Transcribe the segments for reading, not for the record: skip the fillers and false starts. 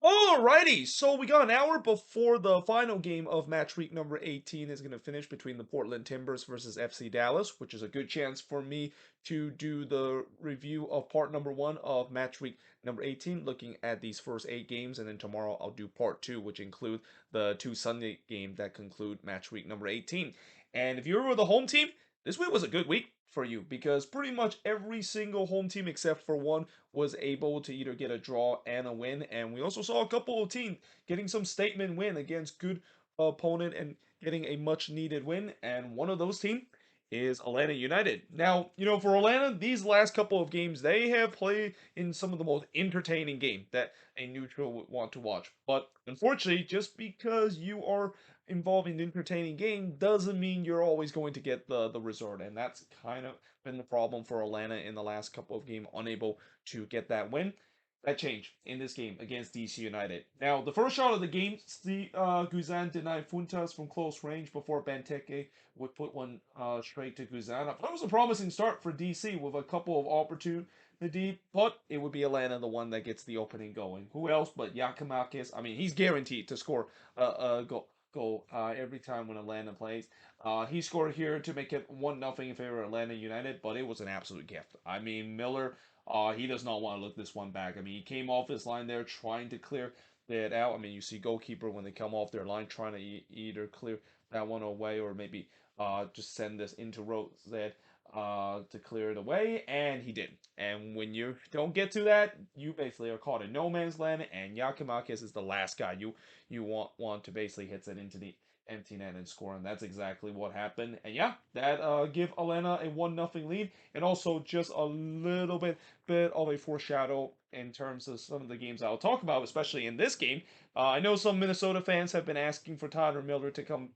Alrighty, so we got an hour before the final game of match week number 18 is going to finish between the Portland Timbers versus FC Dallas, which is a good chance for me to do the review of part number 1 of match week number 18, looking at these first 8 games, and then tomorrow I'll do part 2, which include the 2 Sunday games that conclude match week number 18. And if you were the home team, this week was a good week for you because pretty much every single home team except for one was able to either get a draw and a win. And we also saw a couple of teams getting some statement win against good opponent and getting a much needed win. And one of those teams is Atlanta United. Now, for Atlanta, these last couple of games, they have played in some of the most entertaining game that a neutral would want to watch. But unfortunately, just because you are involved in entertaining game doesn't mean you're always going to get the result. And that's kind of been the problem for Atlanta in the last couple of games, unable to get that win. That changed in this game against DC United. Now, the first shot of the game, Guzan denied Funtas from close range before Benteke would put one straight to Guzan. That was a promising start for DC with a couple of opportunities, but it would be Atlanta the one that gets the opening going. Who else but Yakimakis? I mean, he's guaranteed to score a goal every time when Atlanta plays. He scored here to make it 1-0 in favor of Atlanta United, but it was an absolute gift. I mean, Miller, he does not want to look this one back. I mean, he came off his line there trying to clear it out. I mean, you see goalkeeper when they come off their line trying to either clear that one away or maybe just send this into Rosette to clear it away, and he didn't. And when you don't get to that, you basically are caught in no man's land, and Yakimakis is the last guy you want to basically hit it into the empty net and score, and that's exactly what happened. And yeah, that give Atlanta a 1-0 lead, and also just a little bit of a foreshadow in terms of some of the games I'll talk about, especially in this game. I know some Minnesota fans have been asking for Tyler Miller to come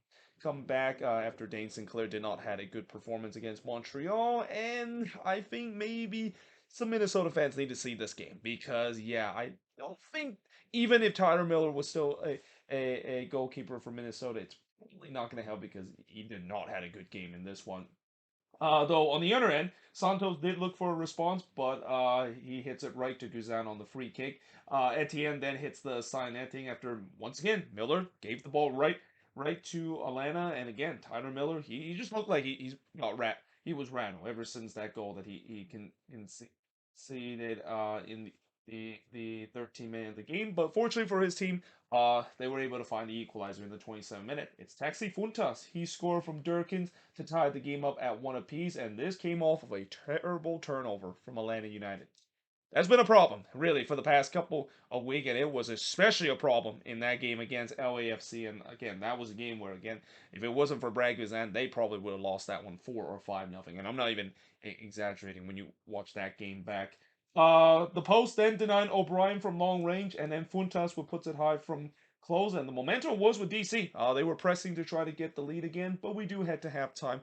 back after Dane Sinclair did not had a good performance against Montreal, and I think maybe some Minnesota fans need to see this game because yeah, I don't think even if Tyler Miller was still a goalkeeper for Minnesota, it's probably not going to help because he did not had a good game in this one. Though on the other end, Santos did look for a response, but he hits it right to Guzan on the free kick. Etienne then hits the side netting after once again Miller gave the ball right to Alana, and again Tyler Miller he just looked like he's got he was rattled ever since that goal that he conceded in the 13th minute of the game. But fortunately for his team, they were able to find the equalizer in the 27th minute. It's Taxi Funtas. He scored from Durkins to tie the game up at one apiece, and this came off of a terrible turnover from Atlanta United. That's been a problem, really, for the past couple of weeks, and it was especially a problem in that game against LAFC. And again, that was a game where, again, if it wasn't for Brad Guzan, they probably would have lost that one 4 or 5-0. And I'm not even exaggerating when you watch that game back. The post then denied O'Brien from long range, and then Funtas would put it high from close, and the momentum was with DC. They were pressing to try to get the lead again, but we do head to halftime,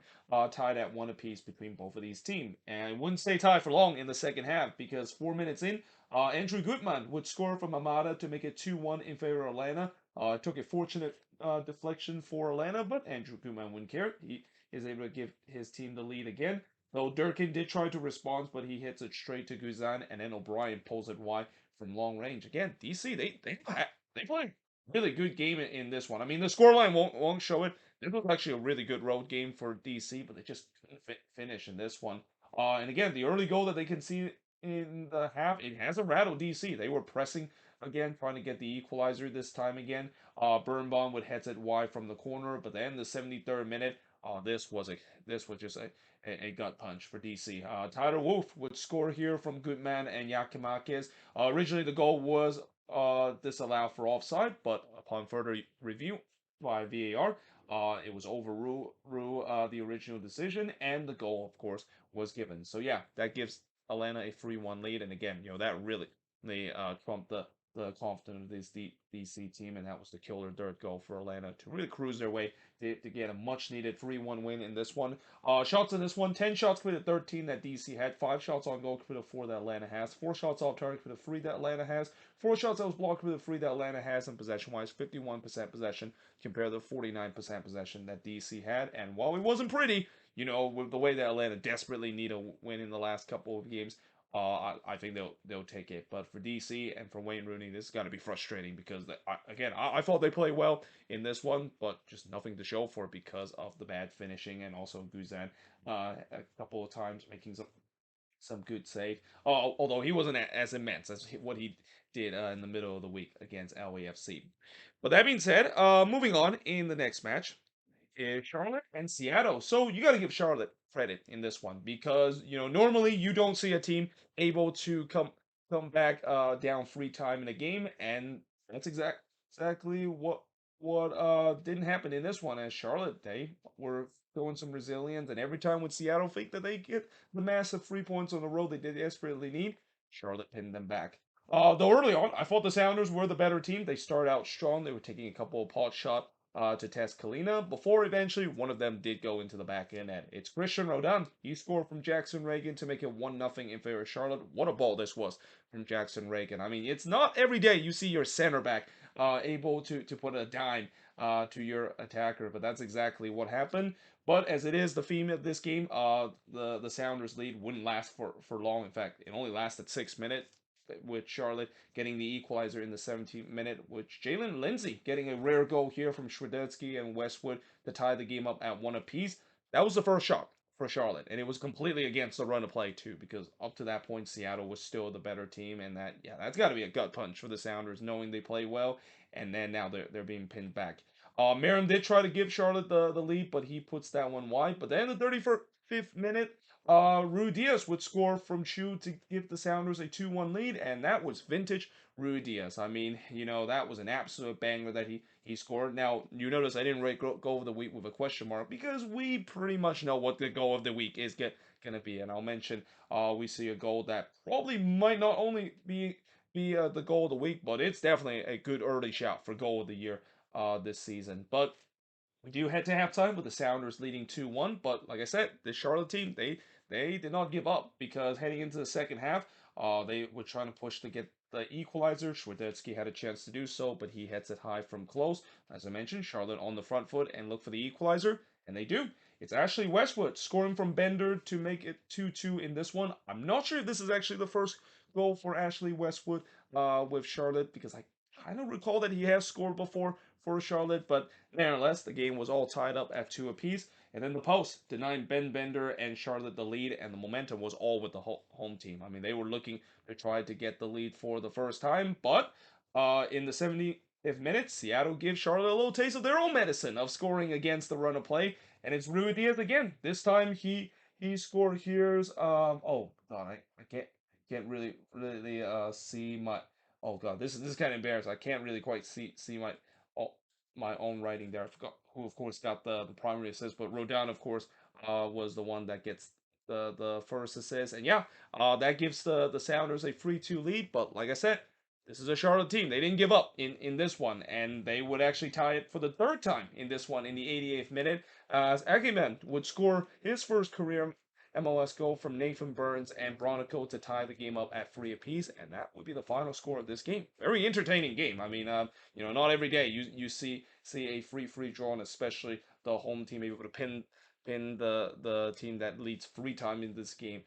tied at one apiece between both of these teams. And it wouldn't stay tied for long in the second half because 4 minutes in, Andrew Gutman would score from Amada to make it 2-1 in favor of Atlanta. It took a fortunate deflection for Atlanta, but Andrew Gutman wouldn't care. He is able to give his team the lead again. Though Durkin did try to respond, but he hits it straight to Guzan, and then O'Brien pulls it wide from long range. Again, DC they play really good game in this one. I mean, the scoreline won't show it. This was actually a really good road game for DC, but they just couldn't finish in this one. And again, the early goal that they can see in the half, it has a rattle DC. They were pressing again, trying to get the equalizer this time again. Birnbaum would head it wide from the corner, but then the 73rd minute, this was just a gut punch for DC. Tyler Wolf would score here from Goodman and Yakimakis. Originally, the goal was disallowed for offside, but upon further review by VAR, it was overruled the original decision, and the goal, of course, was given. So yeah, that gives Atlanta a 3-1 lead, and again, that really they trumped the confidence of this DC team, and that was the killer dirt goal for Atlanta to really cruise their way to get a much needed 3-1 win in this one. Shots in this one, 10 shots for the 13 that DC had, 5 shots on goal for the 4 that Atlanta has, 4 shots off target for the 3 that Atlanta has, 4 shots that was blocked for the 3 that Atlanta has, and possession-wise, 51% possession compared to the 49% possession that DC had. And while it wasn't pretty, with the way that Atlanta desperately need a win in the last couple of games, I think they'll take it. But for DC and for Wayne Rooney, this is got to be frustrating because again, I thought they played well in this one, but just nothing to show for it because of the bad finishing and also Guzan a couple of times making some good save. Although he wasn't as immense as what he did in the middle of the week against LAFC. But that being said, moving on in the next match is Charlotte and Seattle. So you got to give Charlotte credit in this one because normally you don't see a team able to come back down free time in a game, and that's exactly what didn't happen in this one. As Charlotte, they were showing some resilience, and every time with Seattle think that they get the massive 3 points on the road they did desperately need, Charlotte pinned them back. Though early on, I thought the Sounders were the better team. They started out strong. They were taking a couple of pot shots to test Kalina before eventually one of them did go into the back end net. It's Christian Rodin. He scored from Jackson Reagan to make it 1-0 in favor of Charlotte. What a ball this was from Jackson Reagan. I mean, it's not every day you see your center back able to put a dime to your attacker, but that's exactly what happened. But as it is the theme of this game, the Sounders lead wouldn't last for long. In fact, it only lasted 6 minutes with Charlotte getting the equalizer in the 17th minute, which Jalen Lindsay getting a rare goal here from Schwadetsky and Westwood to tie the game up at one apiece. That was the first shot for Charlotte, and it was completely against the run of play too, because up to that point Seattle was still the better team, and that's got to be a gut punch for the Sounders, knowing they play well, and then now they're being pinned back. Merrim did try to give Charlotte the lead, but he puts that one wide. But then in the 35th minute, Rui Diaz would score from Chu to give the Sounders a 2-1 lead, and that was vintage Rui Diaz. I mean, that was an absolute banger that he scored. Now, you notice I didn't rate goal of the week with a question mark because we pretty much know what the goal of the week is gonna be, and I'll mention we see a goal that probably might not only be the goal of the week, but it's definitely a good early shot for goal of the year this season. But we do head to halftime with the Sounders leading 2-1, but like I said, the Charlotte team, they did not give up because heading into the second half, they were trying to push to get the equalizer. Schwadetsky had a chance to do so, but he heads it high from close. As I mentioned, Charlotte on the front foot and look for the equalizer, and they do. It's Ashley Westwood scoring from Bender to make it 2-2 in this one. I'm not sure if this is actually the first goal for Ashley Westwood with Charlotte because I don't recall that he has scored before for Charlotte, but nevertheless, the game was all tied up at 2 apiece. And then the post denying Ben Bender and Charlotte the lead, and the momentum was all with the home team. I mean, they were looking to try to get the lead for the first time, but in the 70th minute, Seattle gives Charlotte a little taste of their own medicine of scoring against the run of play, and it's Rui Diaz again. This time he scored. Here's oh god, I can't really see my. Oh god, this is kind of embarrassing. I can't really quite see oh, my own writing there. I forgot who, of course, got the primary assist, but Rodon, of course, was the one that gets the first assist. And yeah, that gives the Sounders a 3-2 lead. But like I said, this is a Charlotte team. They didn't give up in this one, and they would actually tie it for the third time in this one in the 88th minute, as Aguiman would score his first career MLS goal from Nathan Burns and Bronico to tie the game up at 3 apiece, and that would be the final score of this game. Very entertaining game. I mean, not every day you see a free draw, and especially the home team able to pin the team that leads 3 times in this game.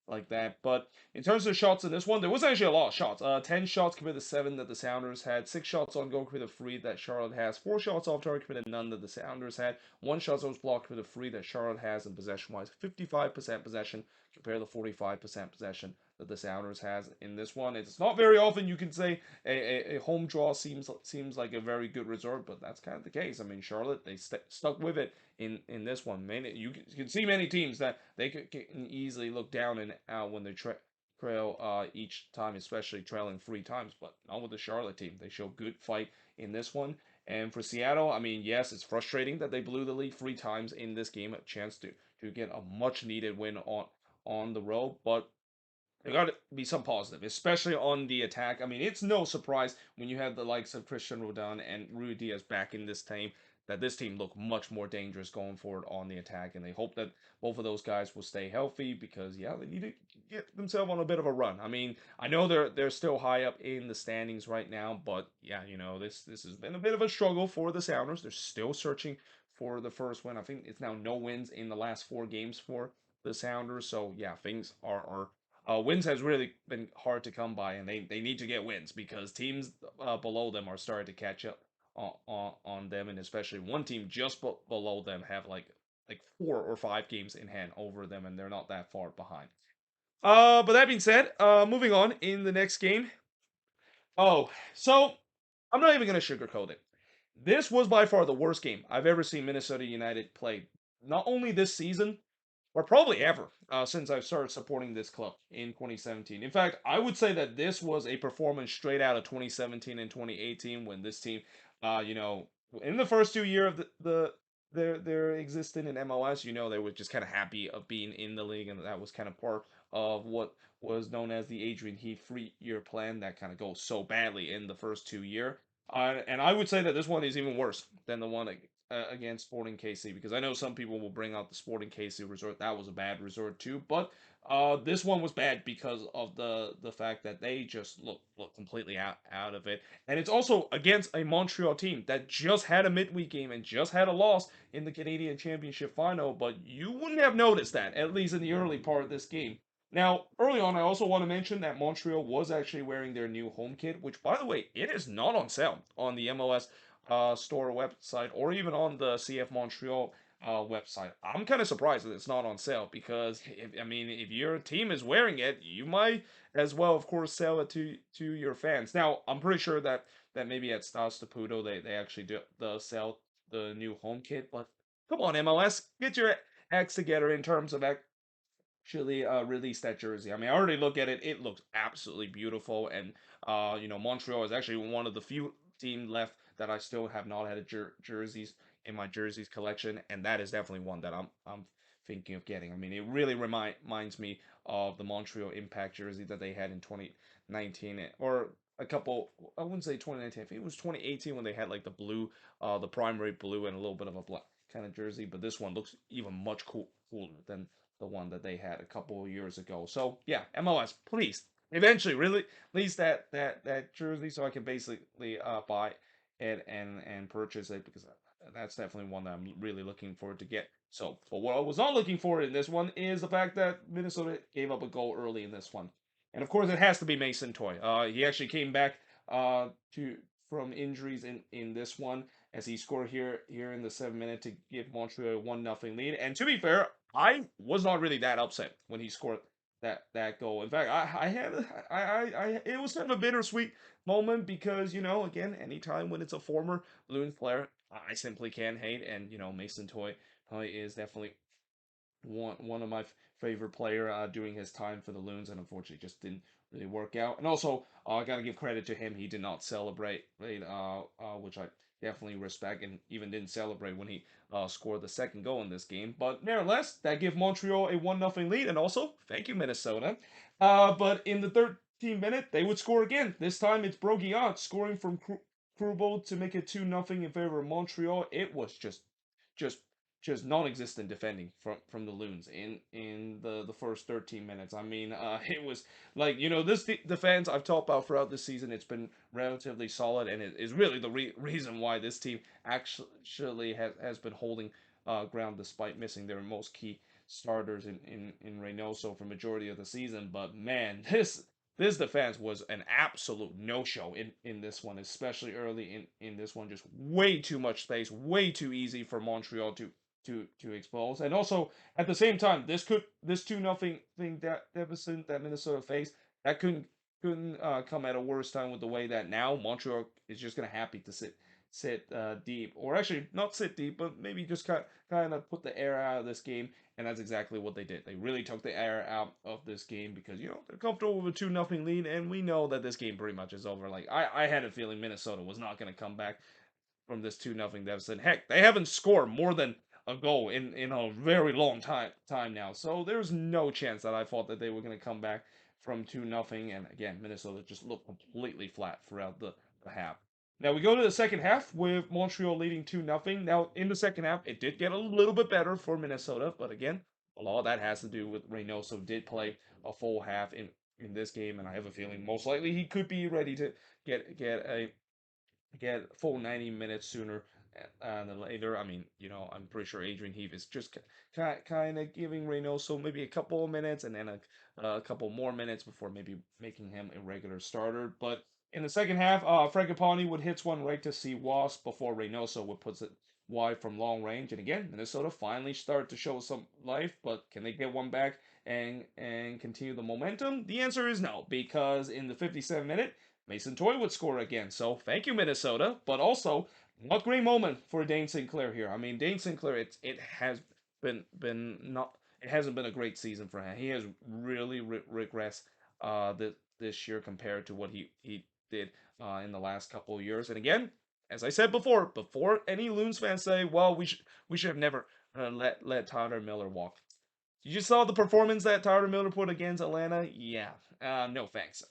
Like that. But in terms of shots in this one, there was actually a lot of shots. 10 shots compared to 7 that the Sounders had. 6 shots on goal compared to 3 that Charlotte has. 4 shots off target compared to none that the Sounders had. 1 shot that was blocked compared to 3 that Charlotte has. And possession-wise, 55% possession compared to 45% possession that the Sounders has in this one. It's not very often you can say a home draw seems like a very good result, but that's kind of the case. I mean, Charlotte, they stuck with it in this one. You can see many teams that they can easily look down and out when they trail each time, especially trailing 3 times, but not with the Charlotte team. They show good fight in this one. And for Seattle, I mean, yes, it's frustrating that they blew the lead 3 times in this game, a chance to get a much needed win on the road, but there got to be some positive, especially on the attack. I mean, it's no surprise when you have the likes of Christian Rodon and Rui Diaz back in this team that this team look much more dangerous going forward on the attack, and they hope that both of those guys will stay healthy because yeah, they need to get themselves on a bit of a run. I mean, I know they're still high up in the standings right now, but yeah, this has been a bit of a struggle for the Sounders. They're still searching for the first win. I think it's now no wins in the last 4 games for the Sounders. So yeah, things are Wins has really been hard to come by, and they need to get wins because teams below them are starting to catch up on them, and especially one team just below them have like 4 or 5 games in hand over them, and they're not that far behind. But that being said, moving on in the next game. Oh, so I'm not even gonna sugarcoat it. This was by far the worst game I've ever seen Minnesota United play. Not only this season, or probably ever, since I've started supporting this club in 2017. In fact, I would say that this was a performance straight out of 2017 and 2018 when this team, you know, in the first 2 years of their existence in MLS, they were just kind of happy of being in the league, and that was kind of part of what was known as the Adrian Heath 3-year plan that kind of goes so badly in the first 2 year. And I would say that this one is even worse than the one against Sporting KC, because I know some people will bring out the Sporting KC resort. That was a bad resort too, but this one was bad because of the fact that they just look completely out of it, and it's also against a Montreal team that just had a midweek game and just had a loss in the Canadian Championship final. But you wouldn't have noticed that, at least in the early part of this game. Now, early on, I also want to mention that Montreal was actually wearing their new home kit, which, by the way, it is not on sale on the MLS store website or even on the CF Montreal website. I'm kind of surprised that it's not on sale because, if your team is wearing it, you might as well, of course, sell it to your fans. Now, I'm pretty sure that maybe at Stas Taputo they actually do sell the new home kit, but come on, MLS, get your acts together in terms of actually release that jersey. I already look at it; it looks absolutely beautiful, and Montreal is actually one of the few teams left that I still have not had a jerseys in my jerseys collection, and that is definitely one that I'm thinking of getting. It really reminds me of the Montreal Impact jersey that they had in 2019, or a couple. I wouldn't say 2019. I think it was 2018 when they had like the blue, the primary blue, and a little bit of a black kind of jersey. But this one looks even much cooler than the one that they had a couple of years ago. So yeah, MLS, please eventually release that jersey so I can basically buy it and purchase it, because that's definitely one that I'm really looking forward to get. So, but what I was not looking for in this one is the fact that Minnesota gave up a goal early in this one, and of course it has to be Mason Toy. He actually came back to from injuries in this one, as he scored here in the 7th minute to give Montreal a 1-0 lead. And to be fair, I was not really that upset when he scored that goal. In fact, I had I it was kind of a bittersweet moment because again, anytime when it's a former Loon player, I simply can't hate, and Mason Toy is definitely one of my favorite player during his time for the Loons, and unfortunately just didn't really work out. And also, I gotta give credit to him; he did not celebrate, which I definitely respect, and even didn't celebrate when he scored the second goal in this game. But nevertheless, that gave Montreal a 1-0 lead, and also thank you Minnesota. But in the 13th minute, they would score again. This time it's Brogiant scoring from Krubel to make it 2-0 in favor of Montreal. It was just just non-existent defending from the Loons in the first 13 minutes. It was like this defense I've talked about throughout this season. It's been relatively solid, and it is really the reason why this team actually has been holding ground despite missing their most key starters in Reynoso for majority of the season. But man, this defense was an absolute no-show in this one, especially early in this one. Just way too much space, way too easy for Montreal to expose. And also at the same time, this 2-0 thing deficit that Minnesota faced, that couldn't come at a worse time with the way that now Montreal is just gonna happy to sit deep, or actually not sit deep, but maybe just kind of put the air out of this game. And that's exactly what they did. They really took the air out of this game because they're comfortable with a 2-0 lead, and we know that this game pretty much is over. Like I had a feeling Minnesota was not going to come back from this 2-0 deficit. Heck, they haven't scored more than a goal in a very long time now. So there's no chance that I thought that they were going to come back from 2-0. And again, Minnesota just looked completely flat throughout the half. Now we go to the second half with Montreal leading 2-0. Now in the second half, it did get a little bit better for Minnesota, but again, a lot of that has to do with Reynoso did play a full half in this game, and I have a feeling most likely he could be ready to get a full 90 minutes sooner and then later, I mean, I'm pretty sure Adrian Heath is just kind of giving Reynoso maybe a couple of minutes and then a couple more minutes before maybe making him a regular starter. But in the second half, Fragapani would hit one right to see Wasp before Reynoso would put it wide from long range. And again, Minnesota finally start to show some life, but can they get one back and continue the momentum? The answer is no, because in the 57th minute, Mason Toy would score again. So thank you, Minnesota. But also, not great moment for Dane Sinclair here. I mean, Dane Sinclair, it has been not it hasn't been a great season for him. He has really regressed this year compared to what he did in the last couple of years. And again, as I said before any Loons fans say, well, we should have never let Tyler Miller walk. You just saw the performance that Tyler Miller put against Atlanta. Yeah, no thanks.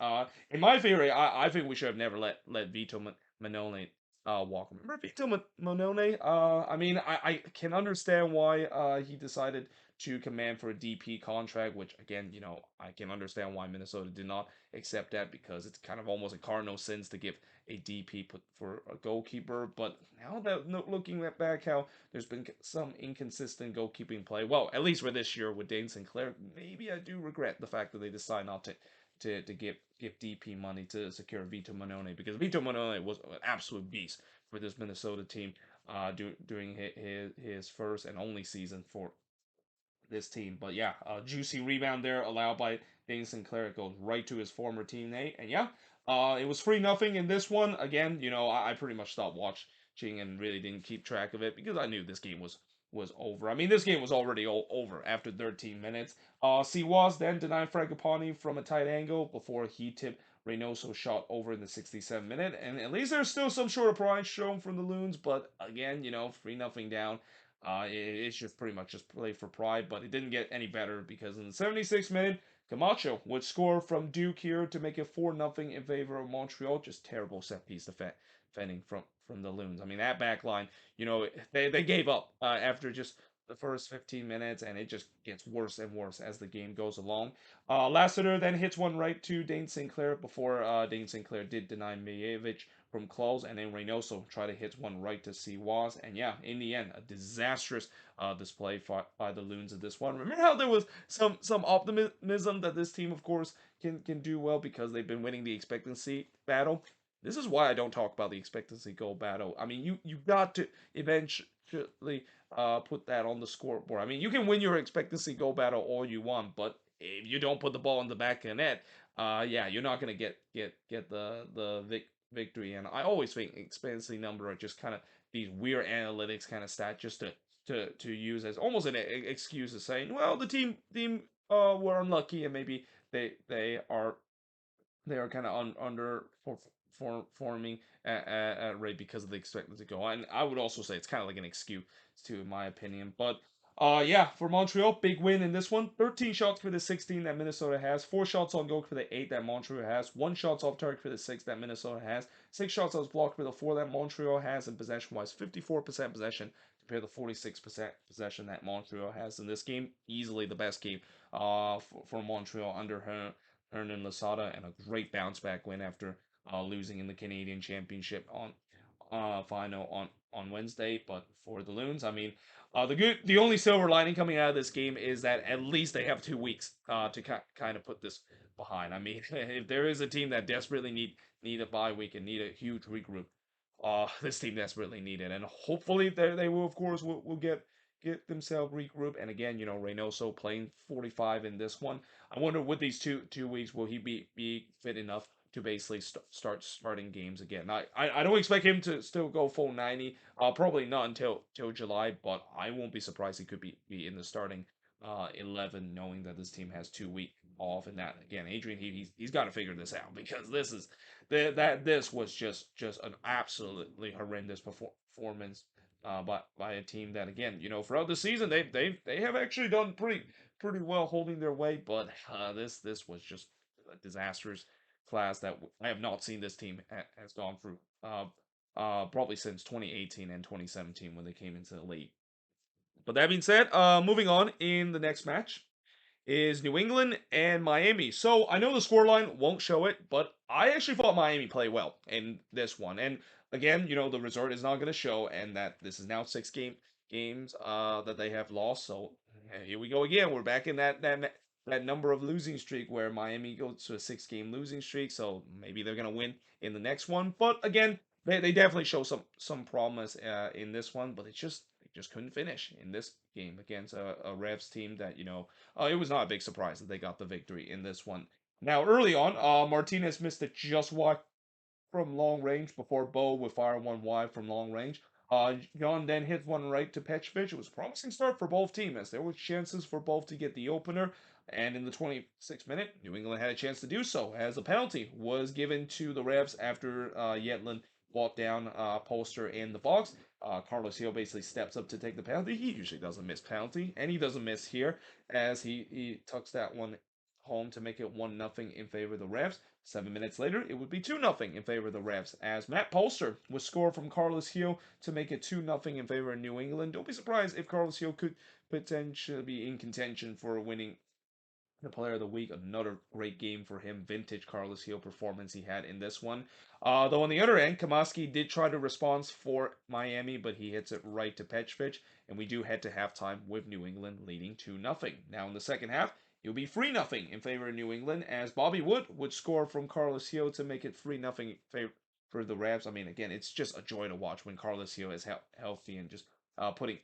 In my theory, I think we should have never let Vito Manone walk. Remember Vito Manone? I mean, I can understand why he decided to command for a DP contract, which again, I can understand why Minnesota did not accept that because it's kind of almost a cardinal sins to give a DP put for a goalkeeper. But now that looking back, how there's been some inconsistent goalkeeping play. Well, at least for this year with Dane Sinclair, maybe I do regret the fact that they decided not to give DP money to secure Vito Manone because Vito Manone was an absolute beast for this Minnesota team during his first and only season for this team. But yeah, a juicy rebound there allowed by Dane Sinclair. It goes right to his former teammate. And yeah, it was 3-0 in this one. Again, I pretty much stopped watching and really didn't keep track of it because I knew this game was over. I mean, this game was already over after 13 minutes. Siwas then denied Fragapani from a tight angle before he tipped Reynoso shot over in the 67th minute. And at least there's still some sort of pride shown from the Loons. But again, 3-0 down. It's just pretty much just play for pride, but it didn't get any better because in the 76th minute, Camacho would score from Duke here to make it 4-0 in favor of Montreal. Just terrible set piece defending from the Loons. I mean, that back line, they gave up after just the first 15 minutes, and it just gets worse and worse as the game goes along. Lassiter then hits one right to Dane Sinclair before Dane Sinclair did deny Mijevic from close, and then Reynoso tried to hit one right to Siwas. And yeah, in the end, a disastrous display by the Loons of this one. Remember how there was some optimism that this team, of course, can do well because they've been winning the expectancy battle. This is why I don't talk about the expectancy goal battle. I mean, you got to eventually put that on the scoreboard. I mean, you can win your expectancy goal battle all you want, but if you don't put the ball in the back of the net, yeah, you're not gonna get the victory. And I always think expectancy number are just kind of these weird analytics kind of stat just to use as almost an excuse of saying, well, the team were unlucky and maybe they are kind of under forming at rate because of the expected to go. And I would also say it's kind of like an excuse to, in my opinion. But yeah, for Montreal, big win in this one. 13 shots for the 16 that Minnesota has. 4 shots on goal for the 8 that Montreal has. 1 shots off target for the 6 that Minnesota has. 6 shots as blocked for the 4 that Montreal has. And possession-wise, 54% possession compared to 46% possession that Montreal has in this game. Easily the best game for Montreal under Hernan Losada, and a great bounce back win after losing in the Canadian Championship on final on Wednesday. But for the Loons, I mean, the only silver lining coming out of this game is that at least they have 2 weeks to kind of put this behind. I mean, if there is a team that desperately need a bye week and need a huge regroup, this team desperately need it, and hopefully they will, of course, will get themselves regrouped. And again, Reynoso playing 45 in this one. I wonder with these two weeks will he be fit enough to basically start starting games again. I don't expect him to still go full 90. Probably not until July, but I won't be surprised he could be in the starting 11, knowing that this team has 2 weeks off. And that again, Adrian he's got to figure this out because this was just an absolutely horrendous performance by a team that again, throughout the season they have actually done pretty well holding their way, but this was just a disastrous class that I have not seen this team has gone through probably since 2018 and 2017 when they came into the league. But that being said, moving on in the next match. is New England and Miami. So I know the scoreline won't show it, but I actually thought Miami played well in this one. And again, the result is not going to show, and that this is now games that they have lost. So here we go again. We're back in that number of losing streak where Miami goes to a 6 game losing streak. So maybe they're going to win in the next one. But again, they definitely show some promise in this one, but they just couldn't finish in this game against a Revs team that it was not a big surprise that they got the victory in this one. Now, early on, Martinez missed it just wide from long range before Bo would fire one wide from long range. John then hit one right to Petrovic. It was a promising start for both teams as there were chances for both to get the opener. And in the 26th minute, New England had a chance to do so as a penalty was given to the Revs after Yedlin walked down Poster in the box. Carlos Hill basically steps up to take the penalty. He usually doesn't miss penalty, and he doesn't miss here as he tucks that one home to make it 1-0 in favor of the Revs. 7 minutes later, it would be 2-0 in favor of the Revs, as Matt Polster would score from Carlos Hill to make it 2-0 in favor of New England. Don't be surprised if Carlos Hill could potentially be in contention for winning the player of the week. Another great game for him. Vintage Carlos Hill performance he had in this one. Though on the other end, Kamaski did try to respond for Miami, but he hits it right to Petrovic, and we do head to halftime with New England leading 2-0. Now in the second half, it will be 3-0 in favor of New England as Bobby Wood would score from Carlos Hill to make it 3-0 in favor for the Revs. I mean, again, it's just a joy to watch when Carlos Hill is healthy and just putting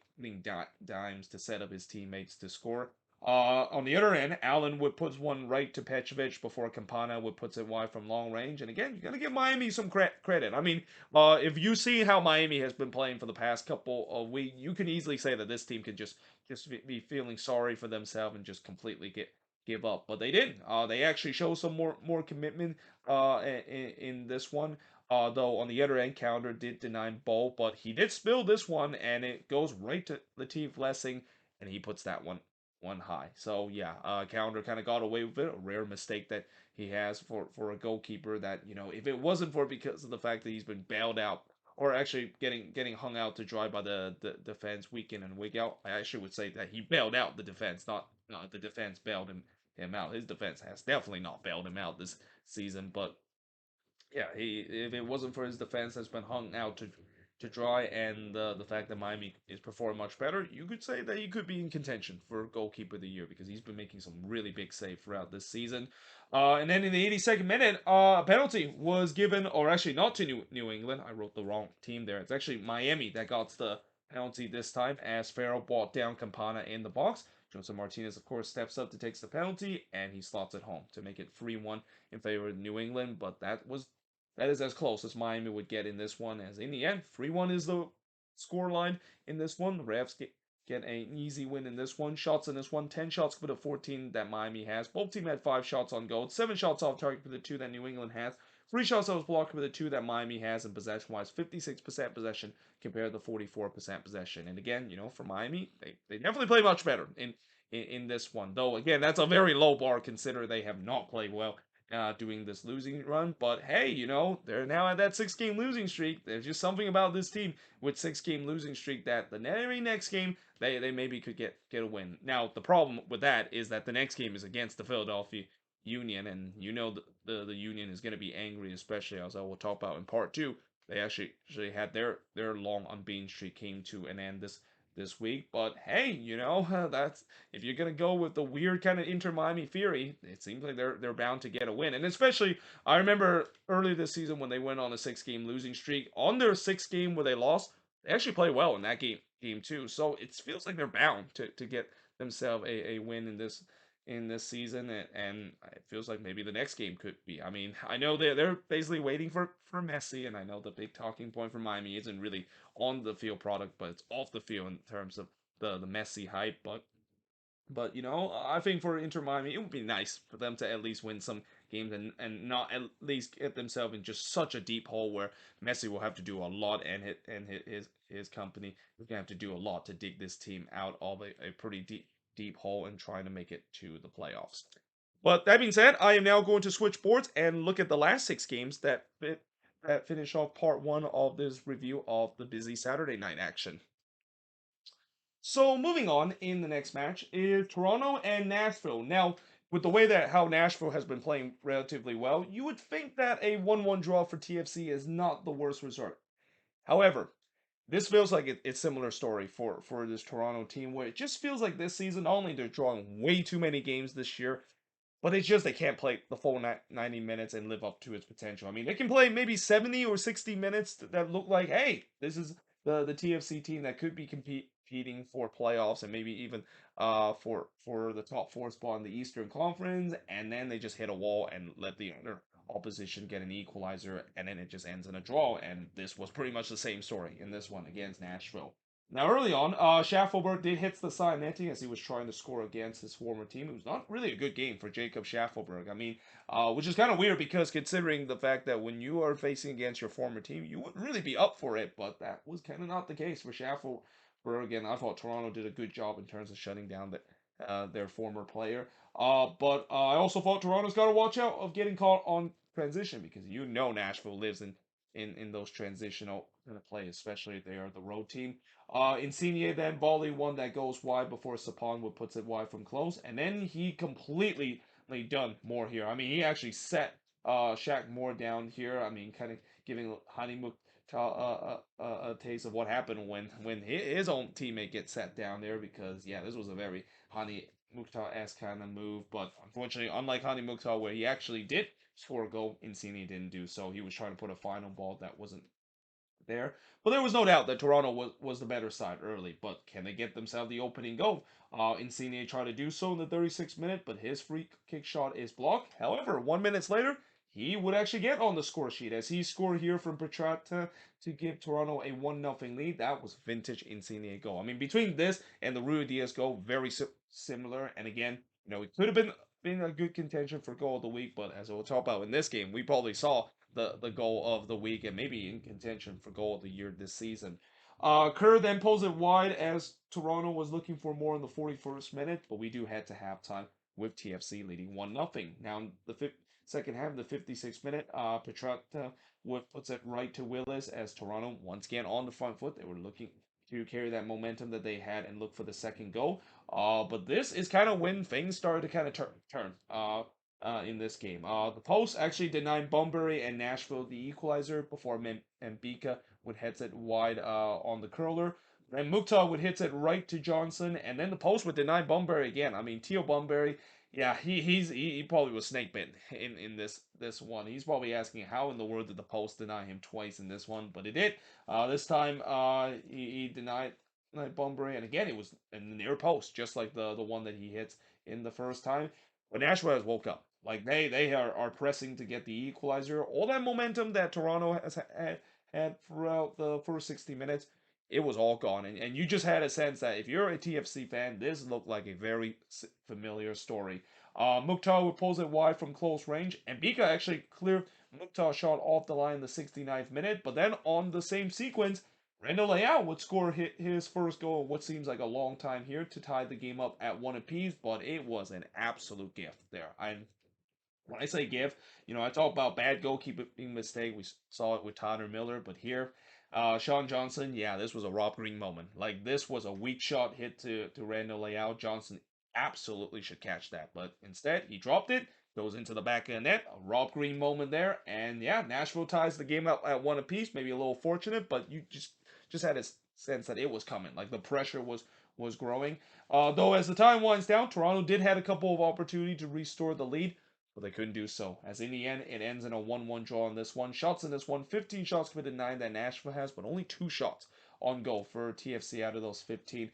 dimes to set up his teammates to score. On the other end, Allen would put one right to Petrovic before Campana would puts it wide from long range. And again, you got to give Miami some credit. I mean, if you see how Miami has been playing for the past couple of weeks, you can easily say that this team could just be feeling sorry for themselves and just completely give up. But they didn't. They actually show some more commitment in this one. Though on the other end, Counter did deny Bo, but he did spill this one, and it goes right to Latif Lessing, and he puts that one high. So yeah, Calendar kind of got away with it. A rare mistake that he has for a goalkeeper. That if it wasn't for because of the fact that he's been bailed out, or actually getting hung out to dry by the defense week in and week out, I actually would say that he bailed out the defense, not the defense bailed him out. His defense has definitely not bailed him out this season, but yeah, if it wasn't for his defense that's been hung out to dry, and the fact that Miami is performing much better, you could say that he could be in contention for goalkeeper of the year because he's been making some really big saves throughout this season. And then in the 82nd minute, a penalty was given, or actually not to New England. I wrote the wrong team there. It's actually Miami that got the penalty this time as Farrell brought down Campana in the box. Joseph Martinez, of course, steps up to take the penalty, and he slots it home to make it 3-1 in favor of New England. But that is as close as Miami would get in this one, as in the end, 3-1 is the score line in this one. The Revs get an easy win in this one. Shots in this one, 10 shots for the 14 that Miami has. Both teams had 5 shots on goal, 7 shots off target for the 2 that New England has. 3 shots that was blocked for the 2 that Miami has, and possession-wise, 56% possession compared to 44% possession. And again, for Miami, they definitely play much better in this one. Though, again, that's a very low bar considering they have not played well doing this losing run. But hey, they're now at that 6 game losing streak. There's just something about this team with 6 game losing streak that the very next game they maybe could get a win. Now the problem with that is that the next game is against the Philadelphia Union, and the Union is going to be angry, especially as I will talk about in part 2. They actually had their long unbeaten streak came to an end this week. But hey, that's if you're gonna go with the weird kind of Inter Miami theory, it seems like they're bound to get a win. And especially, I remember earlier this season when they went on a 6 game losing streak. On their 6 game where they lost, they actually played well in that game too. So it feels like they're bound to get themselves a win in this season, and it feels like maybe the next game could be. I mean, I know they're basically waiting for Messi, and I know the big talking point for Miami isn't really on the field product, but it's off the field in terms of the Messi hype. But I think for Inter Miami, it would be nice for them to at least win some games and not at least get themselves in just such a deep hole where Messi will have to do a lot, and his company is gonna have to do a lot to dig this team out of a pretty deep hole and trying to make it to the playoffs. But that being said, I am now going to switch boards and look at the last 6 games that finish off part 1 of this review of the busy Saturday night action. So moving on in the next match is Toronto and Nashville. Now, with the way that how Nashville has been playing relatively well, you would think that a 1-1 draw for TFC is not the worst result. However, this feels like it's similar story for this Toronto team where it just feels like this season, not only they're drawing way too many games this year, but it's just they can't play the full 90 minutes and live up to its potential. I mean, they can play maybe 70 or 60 minutes that look like, hey, this is the TFC team that could be competing for playoffs and maybe even for the top four spot in the Eastern Conference, and then they just hit a wall and let the other opposition get an equalizer, and then it just ends in a draw. And this was pretty much the same story in this one against Nashville. Now, early on, Schaffelberg did hit the side netting as he was trying to score against his former team. It was not really a good game for Jacob Schaffelberg. I mean, which is kind of weird because considering the fact that when you are facing against your former team, you wouldn't really be up for it, but that was kind of not the case for Schaffelberg. And I thought Toronto did a good job in terms of shutting down their former player. But I also thought Toronto's got to watch out of getting caught on transition because you know Nashville lives in those transitional kind of play, especially if they are the road team. Insigne then volley one that goes wide before Sapong would puts it wide from close, and then he completely done more here. I mean, he actually set Shaq Moore down here. I mean, kind of giving Honeymook a taste of what happened when his own teammate gets set down there because yeah, this was a very Hani Mukhtar-esque kind of move, but unfortunately, unlike Hani Mukhtar, where he actually did score a goal, Insigne didn't do so. He was trying to put a final ball that wasn't there. But there was no doubt that Toronto was the better side early. But can they get themselves the opening goal? Insigne tried to do so in the 36th minute, but his free kick shot is blocked. However, 1 minute later, he would actually get on the score sheet as he scored here from Petrata to give Toronto a 1-0 lead. That was vintage Insigne goal. I mean, between this and the Rui Diaz goal, very similar. And again, it could have been a good contention for goal of the week, but as we'll talk about in this game, we probably saw the goal of the week and maybe in contention for goal of the year this season. Kerr then pulls it wide as Toronto was looking for more in the 41st minute, but we do head to halftime with TFC leading 1-0. Now in the second half, the 56th minute, Petrata puts it right to Willis as Toronto once again on the front foot. They were looking to carry that momentum that they had and look for the second goal. But this is kind of when things started to kind of turn. In this game. The post actually denied Bunbury and Nashville the equalizer before Mbika would hit it wide on the curler. Then Mukhtar would hit it right to Johnson, and then the post would deny Bunbury again. I mean, Theo Bunbury, yeah, he probably was snake bitten in this one. He's probably asking how in the world did the post deny him twice in this one, but it did. This time he denied Bunbury, and again it was in the near post, just like the one that he hits in the first time. But Nashville has woke up. Like they are pressing to get the equalizer. All that momentum that Toronto has had throughout the first 60 minutes, it was all gone. And you just had a sense that if you're a TFC fan, this looked like a very familiar story. Mukhtar pulls it wide from close range, and Bika actually cleared Mukhtar shot off the line in the 69th minute. But then on the same sequence, Randall Leao would score his first goal in what seems like a long time here to tie the game up at one apiece, but it was an absolute gift there. When I say give, I talk about bad goalkeeping mistake. We saw it with Tyler Miller, but here, Sean Johnson, yeah, this was a Rob Green moment. Like this was a weak shot hit to Randall Leao. Johnson absolutely should catch that, but instead he dropped it, goes into the back of the net. A Rob Green moment there, and yeah, Nashville ties the game up at one apiece. Maybe a little fortunate, but you just had a sense that it was coming. Like the pressure was growing. Though as the time winds down, Toronto did had a couple of opportunities to restore the lead, but they couldn't do so. As in the end, it ends in a 1-1 draw in this one. Shots in this one, 15 shots committed, 9 that Nashville has, but only 2 shots on goal for TFC out of those 15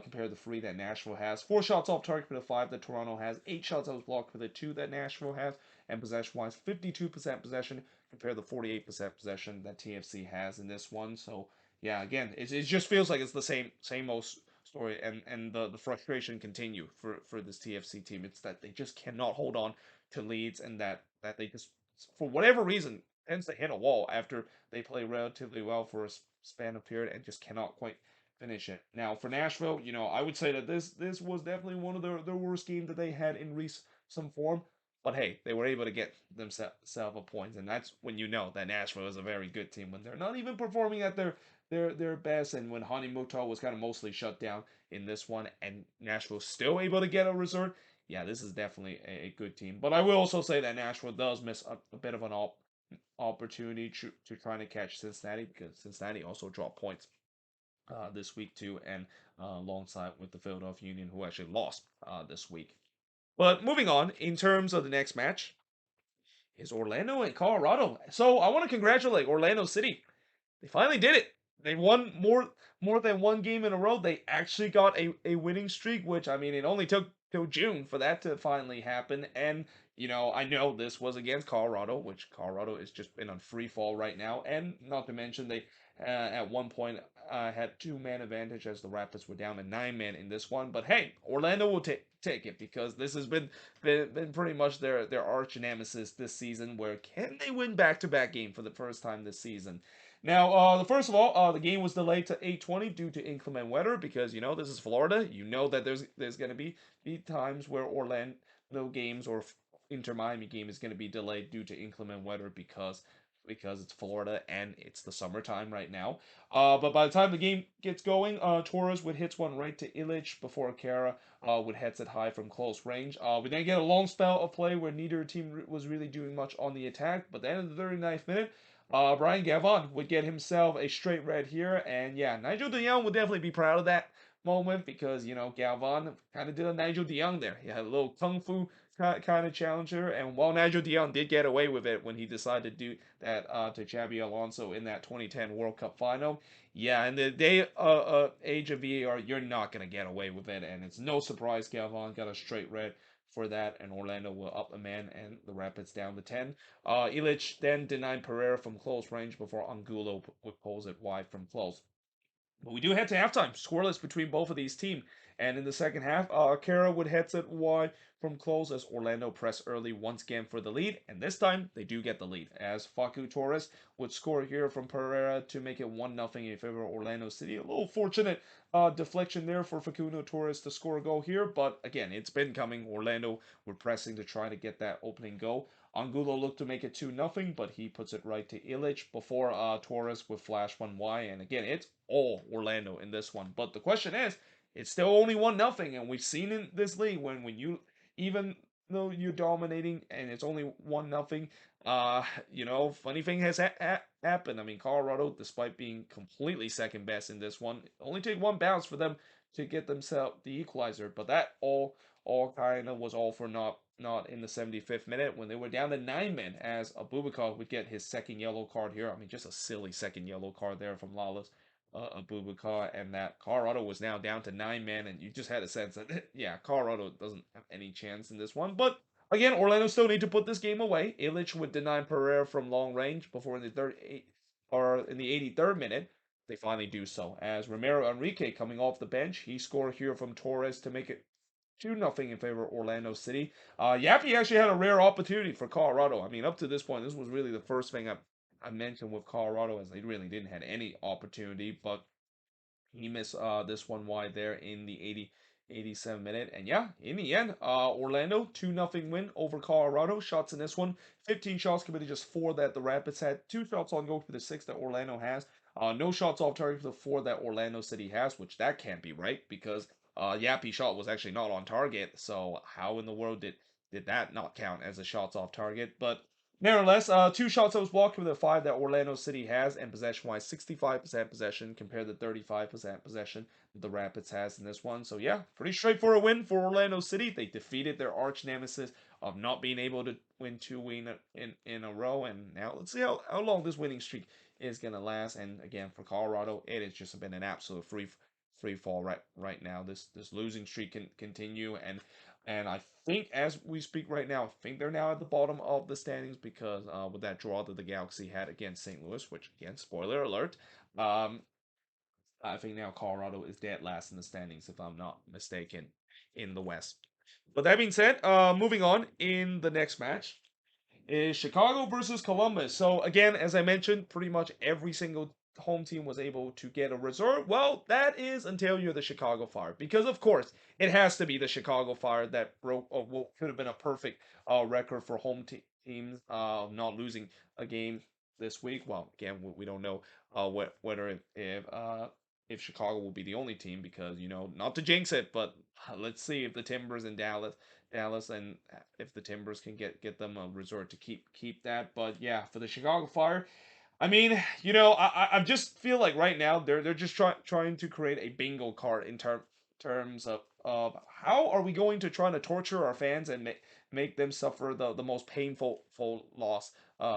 compared to the 3 that Nashville has. 4 shots off target for the 5 that Toronto has, 8 shots that was blocked for the 2 that Nashville has, and possession-wise, 52% possession compared to 48% possession that TFC has in this one. So, yeah, again, it just feels like it's the same old story, and the frustration continue for this TFC team. It's that they just cannot hold on to leads, and that they just for whatever reason tends to hit a wall after they play relatively well for a span of period and just cannot quite finish it. Now for Nashville, I would say that this was definitely one of their worst games that they had in recent form. But hey, they were able to get themselves a point, and that's when you know that Nashville is a very good team when they're not even performing at their best, and when Hani Mukhtar was kind of mostly shut down in this one, and Nashville's still able to get a result. Yeah, this is definitely a good team. But I will also say that Nashville does miss a bit of an opportunity to trying to catch Cincinnati, because Cincinnati also dropped points this week too, and alongside with the Philadelphia Union, who actually lost this week. But moving on, in terms of the next match, is Orlando and Colorado. So I want to congratulate Orlando City. They finally did it. They won more than one game in a row. They actually got a winning streak, which I mean it only took till June for that to finally happen. And I know this was against Colorado, which Colorado is just in on free fall right now. And not to mention they at one point had 2-man advantage as the Rapids were down to 9-man in this one. But hey, Orlando will take it, because this has been pretty much their arch nemesis this season. Where can they win back-to-back game for the first time this season? Now, first of all, the game was delayed to 8:20 due to inclement weather, because this is Florida. You know that there's going to be times where Orlando games or Inter Miami game is going to be delayed due to inclement weather, because it's Florida and it's the summertime right now. But by the time the game gets going, Torres would hits one right to Illich before Kara would heads it high from close range. We then get a long spell of play where neither team was really doing much on the attack, but then in the 39th minute, Brian Gavon would get himself a straight red here, and yeah, Nigel de Jong would definitely be proud of that moment, because Galvan kind of did a Nigel de Jong there. He had a little kung fu kind of challenger, and while Nigel de Jong did get away with it when he decided to do that to Xabi Alonso in that 2010 World Cup final, yeah, in the day age of VAR, you're not gonna get away with it, and it's no surprise Galvan got a straight red for that, and Orlando will up a man, and the Rapids down to 10. Illich then denied Pereira from close range before Angulo would pulls it wide from close. But we do head to halftime, scoreless between both of these teams. And in the second half, Kara would head it wide from close as Orlando press early once again for the lead. And this time, they do get the lead, as Facu Torres would score here from Pereira to make it 1-0 in favor of Orlando City. A little fortunate deflection there for Facundo Torres to score a goal here. But again, it's been coming. Orlando were pressing to try to get that opening goal. Angulo looked to make it 2-0, but he puts it right to Illich before Torres would flash one wide. And again, it's all Orlando in this one. But the question is, it's still only 1-0, and we've seen in this league when you, even though you're dominating and it's only 1-0, funny thing has happened. I mean, Colorado, despite being completely second best in this one, only take one bounce for them to get themselves the equalizer. But that all kind of was all for not in the 75th minute, when they were down to 9 men, as Abubakar would get his second yellow card here. I mean, just a silly second yellow card there from Lawless Abubakar, and that Colorado was now down to 9 men, and you just had a sense that yeah, Colorado doesn't have any chance in this one. But again, Orlando still need to put this game away. Illich would deny Pereira from long range before in the in the 83rd minute. They finally do so, as Romero Enrique, coming off the bench, he scored here from Torres to make it 2-0 in favor of Orlando City. Yappy actually had a rare opportunity for Colorado. I mean, up to this point, this was really the first thing I mentioned with Colorado, as they really didn't have any opportunity, but he missed this one wide there in the 87th minute. And yeah, in the end, Orlando 2-0 win over Colorado. Shots in this one, 15 shots committed, just 4 that the Rapids had. 2 shots on goal for the 6 that Orlando has. No shots off target for the 4 that Orlando City has, which that can't be right, because Yappy shot was actually not on target. So how in the world did that not count as a shots off target? But nevertheless, 2 shots that was blocked with the 5 that Orlando City has, and possession-wise, 65% possession compared to 35% possession that the Rapids has in this one. So yeah, pretty straightforward win for Orlando City. They defeated their arch nemesis of not being able to win 2 in a row, and now let's see how long this winning streak is gonna last. And again, for Colorado, it has just been an absolute free fall right now. This losing streak can continue, and I think as we speak right now, I think they're now at the bottom of the standings, because with that draw that the Galaxy had against St. Louis, which again, spoiler alert, I think now Colorado is dead last in the standings, if I'm not mistaken, in the West. But that being said, moving on in the next match is Chicago versus Columbus. So again, as I mentioned, pretty much every single home team was able to get a result, well, that is until you're the Chicago Fire. Because, of course, it has to be the Chicago Fire that broke what could have been a perfect record for teams not losing a game this week. Well, again, we don't know whether if Chicago will be the only team because, not to jinx it, but let's see if the Timbers in Dallas, and if the Timbers can get them a resort to keep that. But yeah, for the Chicago Fire, I mean, I just feel like right now they're just trying to create a bingo card in terms of how are we going to try to torture our fans and make them suffer the most painful full loss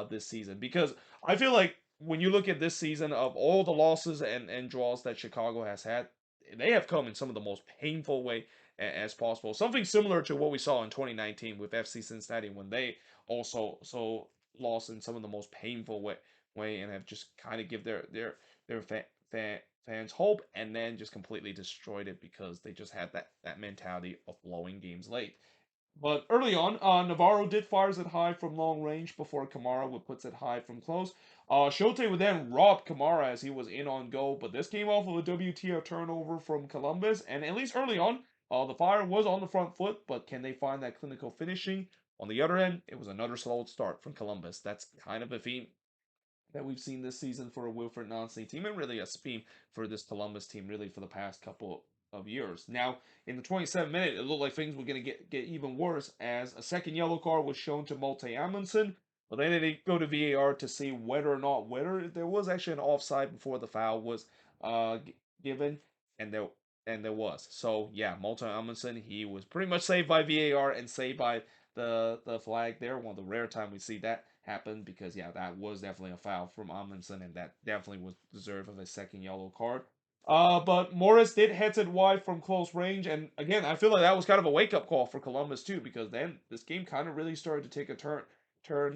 this season. Because I feel like when you look at this season, of all the losses and draws that Chicago has had, they have come in some of the most painful way as possible. Something similar to what we saw in 2019 with FC Cincinnati when they also lost in some of the most painful way and have just kind of give their fans hope and then just completely destroyed it because they just had that mentality of blowing games late. But early on, Navarro did fires it high from long range before Kamara would puts it high from close. Shote would then rob Kamara as he was in on goal, but this came off of a WTO turnover from Columbus, and at least early on, the Fire was on the front foot, but can they find that clinical finishing? On the other end, it was another slow start from Columbus. That's kind of a theme that we've seen this season for a Wilfred Nancy team, and really a theme for this Columbus team, really for the past couple of years. Now, in the 27th minute, it looked like things were going to get even worse as a second yellow card was shown to Malte Amundsen. But then they go to VAR to see whether there was actually an offside before the foul was given, and there was. So yeah, Malte Amundsen, he was pretty much saved by VAR and saved by the flag there. One of the rare time we see that happen because yeah, that was definitely a foul from Amundsen, and that definitely was deserved of a second yellow card. But Morris did head it wide from close range, and again, I feel like that was kind of a wake up call for Columbus too, because then this game kind of really started to take a turn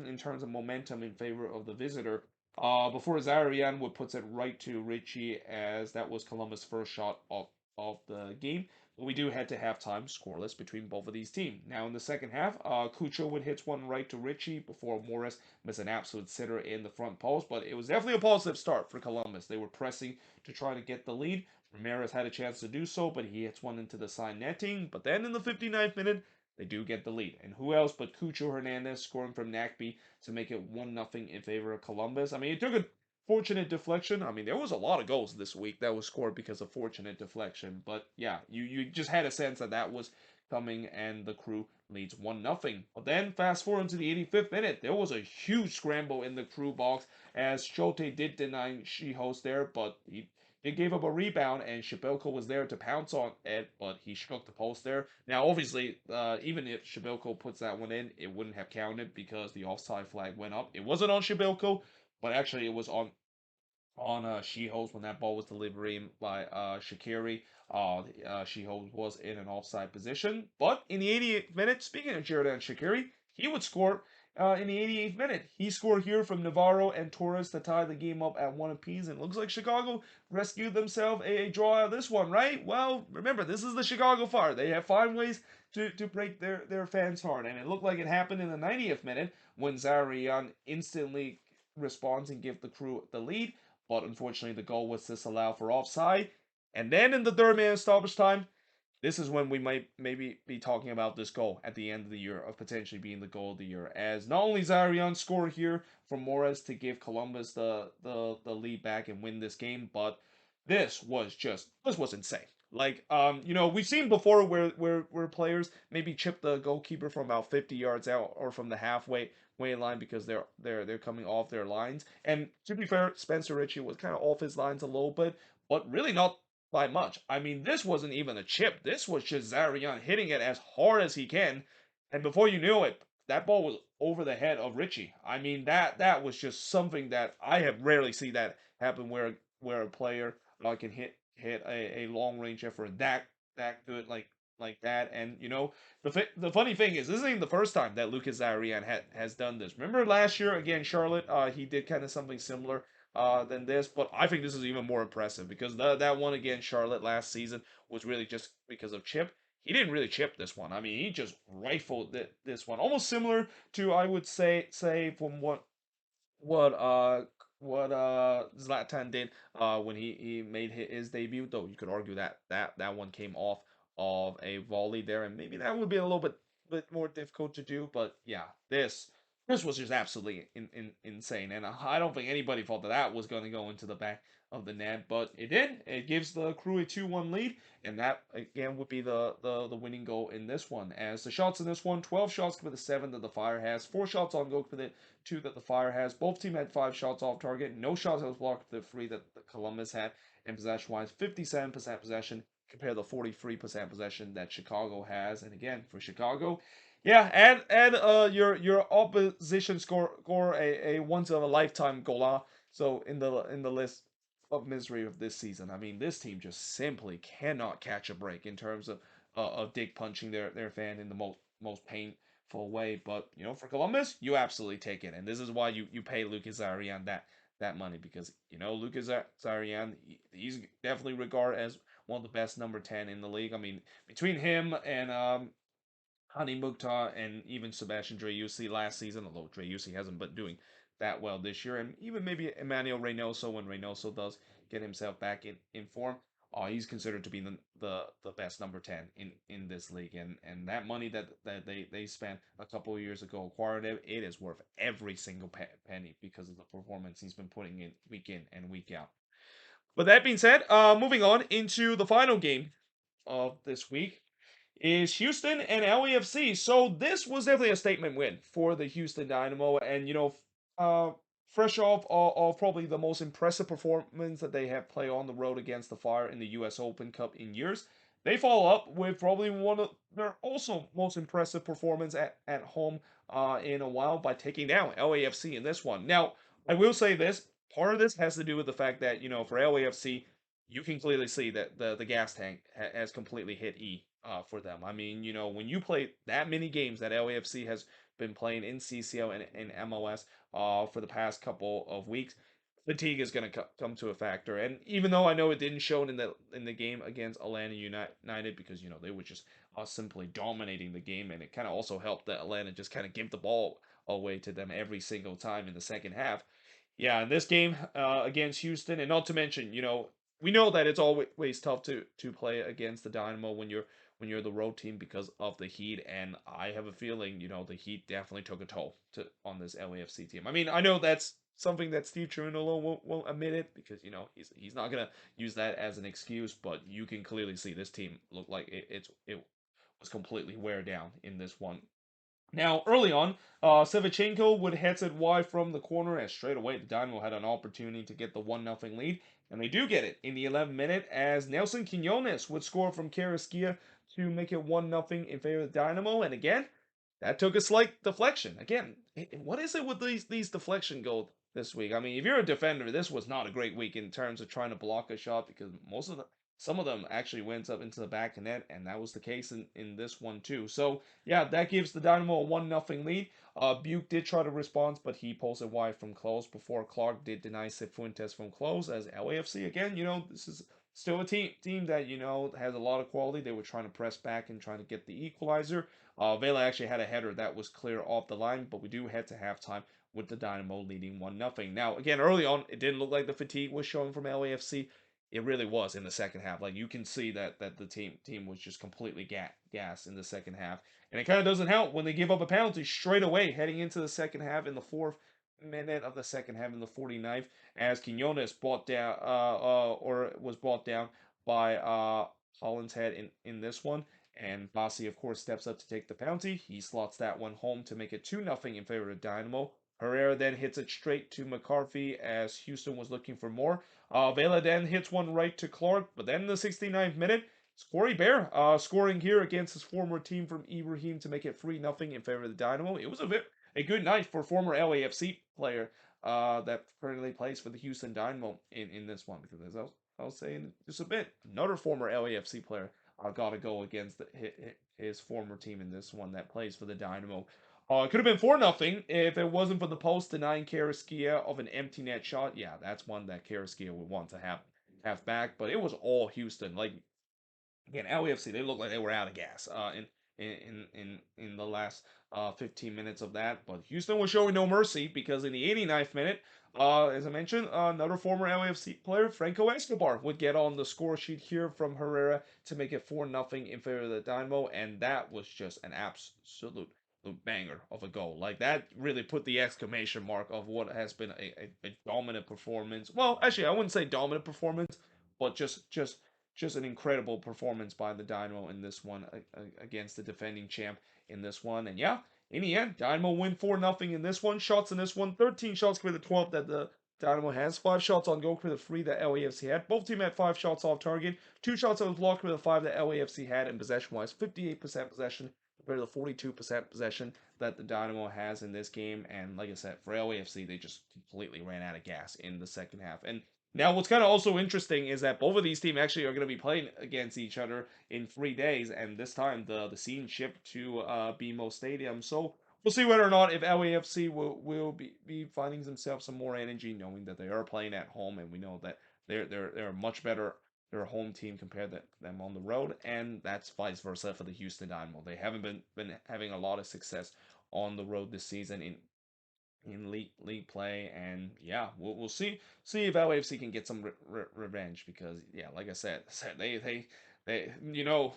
in terms of momentum in favor of the visitor. Before Zarian would puts it right to Richie, as that was Columbus' first shot of the game. But we do head to halftime scoreless between both of these teams. Now in the second half, Cucho would hit one right to Richie before Morris missed an absolute sitter in the front post. But it was definitely a positive start for Columbus. They were pressing to try to get the lead. Ramirez had a chance to do so, but he hits one into the side netting. But then in the 59th minute, they do get the lead. And who else but Cucho Hernandez scoring from Nakby to make it 1-0 in favor of Columbus. I mean, it took a fortunate deflection. I mean, there was a lot of goals this week that was scored because of fortunate deflection. But yeah, you just had a sense that was coming, and the Crew leads 1-0. But then fast forward into the 85th minute, there was a huge scramble in the Crew box as Shote did deny Shihos there, but he gave up a rebound, and Shibelko was there to pounce on it, but he struck the post there. Now, obviously, even if Shibelko puts that one in, it wouldn't have counted because the offside flag went up. It wasn't on Shibelko, but actually it was on Shihos when that ball was delivered by Shakiri. Shihos was in an offside position. But in the 88th minute, speaking of Jordan Shakiri, he would score in the 88th minute. He scored here from Navarro and Torres to tie the game up at one apiece. And it looks like Chicago rescued themselves a draw out of this one, right? Well, remember, this is the Chicago Fire. They have find ways to break their fans' heart. And it looked like it happened in the 90th minute when Zarian instantly responds and gives the Crew the lead, but unfortunately the goal was disallowed for offside. And then in the third minute stoppage time, this is when we might maybe be talking about this goal at the end of the year of potentially being the goal of the year. As not only Zarian scored here from Morris to give Columbus the lead back and win this game, but this was insane. Like we've seen before where players maybe chip the goalkeeper from about 50 yards out or from the halfway line because they're coming off their lines. And to be fair, Spencer Ritchie was kind of off his lines a little bit, but really not by much. I mean, this wasn't even a chip. This was just Zarian hitting it as hard as he can, and before you knew it, that ball was over the head of Ritchie. I mean, that was just something that I have rarely seen that happen, where a player can hit a long range effort that good like that. And the funny thing is, this isn't even the first time that Lucas Zarian has done this. Remember last year against Charlotte, he did kind of something similar than this, but I think this is even more impressive because that one against Charlotte last season was really just because of chip. He didn't really chip this one. I mean, he just rifled this one, almost similar to, I would say from what what Zlatan did when he made his debut, though you could argue that that one came off of a volley there, and maybe that would be a little bit more difficult to do. But yeah, this was just absolutely insane, and I don't think anybody thought that that was going to go into the back of the net, but it did. It gives the Crew a 2-1 lead, and that again would be the winning goal in this one. As the shots in this one, 12 shots for the 7 that the Fire has, 4 shots on goal for the 2 that the Fire has. Both team had 5 shots off target, no shots that was blocked for the 3 that the Columbus had. And possession-wise, 57% possession compared to the 43% possession that Chicago has. And again, for Chicago, yeah, and your opposition score a once in a lifetime goal. So in the list of misery of this season, I mean, this team just simply cannot catch a break in terms of dick punching their fan in the most painful way. But for Columbus, you absolutely take it, and this is why you pay Lucas Arian that money, because Lucas Arian, he's definitely regarded as one of the best number 10 in the league. I mean, between him and Hani Mukhtar and even Sebastian Driussi last season, although Driussi hasn't been doing that well this year, and even maybe Emmanuel Reynoso when Reynoso does get himself back in form, he's considered to be the best number 10 in this league, and that money that they spent a couple of years ago acquired it is worth every single penny because of the performance he's been putting in and week out. But that being said, moving on into the final game of this week is Houston and LAFC. So this was definitely a statement win for the Houston Dynamo, and fresh off probably the most impressive performance that they have played on the road against the Fire in the U.S. Open Cup in years. They follow up with probably one of their also most impressive performance at home in a while by taking down LAFC in this one. Now, I will say this: part of this has to do with the fact that for LAFC, you can clearly see that the gas tank has completely hit E for them. I mean, when you play that many games that LAFC has been playing in CCL and MLS for the past couple of weeks, fatigue is going to come to a factor. And even though I know it didn't show in the game against Atlanta United, because they were just simply dominating the game, and it kind of also helped that Atlanta just kind of give the ball away to them every single time in the second half. Yeah, in this game against Houston, and not to mention, we know that it's always tough to play against the Dynamo when you're the road team because of the heat, and I have a feeling, the heat definitely took a toll on this LAFC team. I mean, I know that's something that Steve Cherundolo won't admit it, because he's not gonna use that as an excuse, but you can clearly see this team looked like it was completely wear down in this one. Now, early on, Sevchenko would head it wide from the corner, as straight away the Dynamo had an opportunity to get the 1-0 lead, and they do get it in the 11th minute as Nelson Quinones would score from Carrasquilla to make it 1-0 in favor of the Dynamo, and again, that took a slight deflection. Again, what is it with these deflection goals this week? I mean, if you're a defender, this was not a great week in terms of trying to block a shot, because some of them actually went up into the back of net, and that was the case in this one too. So yeah, that gives the Dynamo a 1-0 lead. Buke did try to respond, but he pulls it wide from close before Clark did deny Cifuentes from close. As LAFC again, this is still a team that has a lot of quality. They were trying to press back and trying to get the equalizer. Vela actually had a header that was clear off the line, but we do head to halftime with the Dynamo leading 1-0. Now, again, early on, it didn't look like the fatigue was showing from LAFC. It really was in the second half. Like, you can see that the team was just completely gas in the second half, and it kind of doesn't help when they give up a penalty straight away heading into the second half in the 4th minute of the second half in the 49th, as Quinones was brought down by Holland's head in this one. And Bassi, of course, steps up to take the penalty. He slots that one home to make it 2-0 in favor of Dynamo. Herrera then hits it straight to McCarthy as Houston was looking for more. Vela then hits one right to Clark, but then in the 69th minute, it's Corey Bear scoring here against his former team from Ibrahim to make it 3-0 in favor of the Dynamo. It was a good night for former LAFC player that currently plays for the Houston Dynamo in this one, because as I was saying just a bit, another former LAFC player got to go against his former team in this one that plays for the Dynamo. It could have been 4-0 if it wasn't for the post denying Carrasquilla of an empty net shot. Yeah, that's one that Carrasquilla would want to have back, but it was all Houston. Like, again, LAFC, they looked like they were out of gas in the last 15 minutes of that. But Houston was showing no mercy because in the 89th minute, as I mentioned, another former LAFC player, Franco Escobar, would get on the score sheet here from Herrera to make it 4-0 in favor of the Dynamo, and that was just an absolute banger of a goal. Like, that really put the exclamation mark of what has been a dominant performance. Well, actually, I wouldn't say dominant performance, but just an incredible performance by the Dynamo in this one against the defending champ in this one. And yeah, in the end, Dynamo win 4-0 in this one. Shots in this one, 13 shots for the 12 that the Dynamo has, 5 shots on goal for the 3 that LAFC had. Both teams had 5 shots off target, 2 shots that was blocked for the 5 that LAFC had, and possession-wise, 58% possession compared to the 42% possession that the Dynamo has in this game. And like I said, for LAFC, they just completely ran out of gas in the second half. And now, what's kind of also interesting is that both of these teams actually are going to be playing against each other in 3 days, and this time the scene shipped to BMO Stadium. So we'll see whether or not if LAFC will be finding themselves some more energy, knowing that they are playing at home, and we know that they're much better. They're a home team compared to them on the road, and that's vice versa for the Houston Dynamo. They haven't been having a lot of success on the road this season in league play, and yeah, we'll see if LAFC can get some revenge, because yeah, like I said, they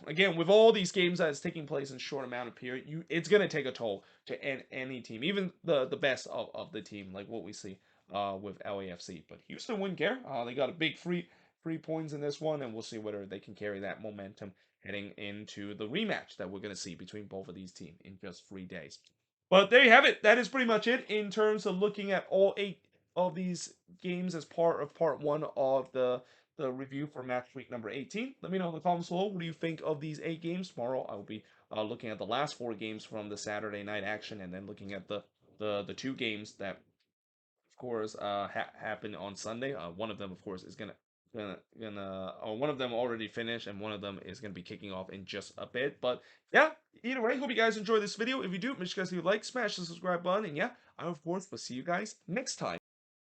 again, with all these games that's taking place in short amount of period, it's gonna take a toll to any team, even the best of the team, like what we see with LAFC. But Houston wouldn't care. They got a big free points in this one, and we'll see whether they can carry that momentum heading into the rematch that we're gonna see between both of these teams in just 3 days. But there you have it. That is pretty much it in terms of looking at all 8 of these games as part of part 1 of the review for match week number 18. Let me know in the comments below, what do you think of these 8 games. Tomorrow I will be looking at the last 4 games from the Saturday night action, and then looking at the 2 games that, of course, happened on Sunday. One of them, of course, is one of them already finished, and one of them is gonna be kicking off in just a bit. But yeah, either way, hope you guys enjoy this video. If you do, make sure you guys leave a like, smash the subscribe button, and yeah, I of course will see you guys next time.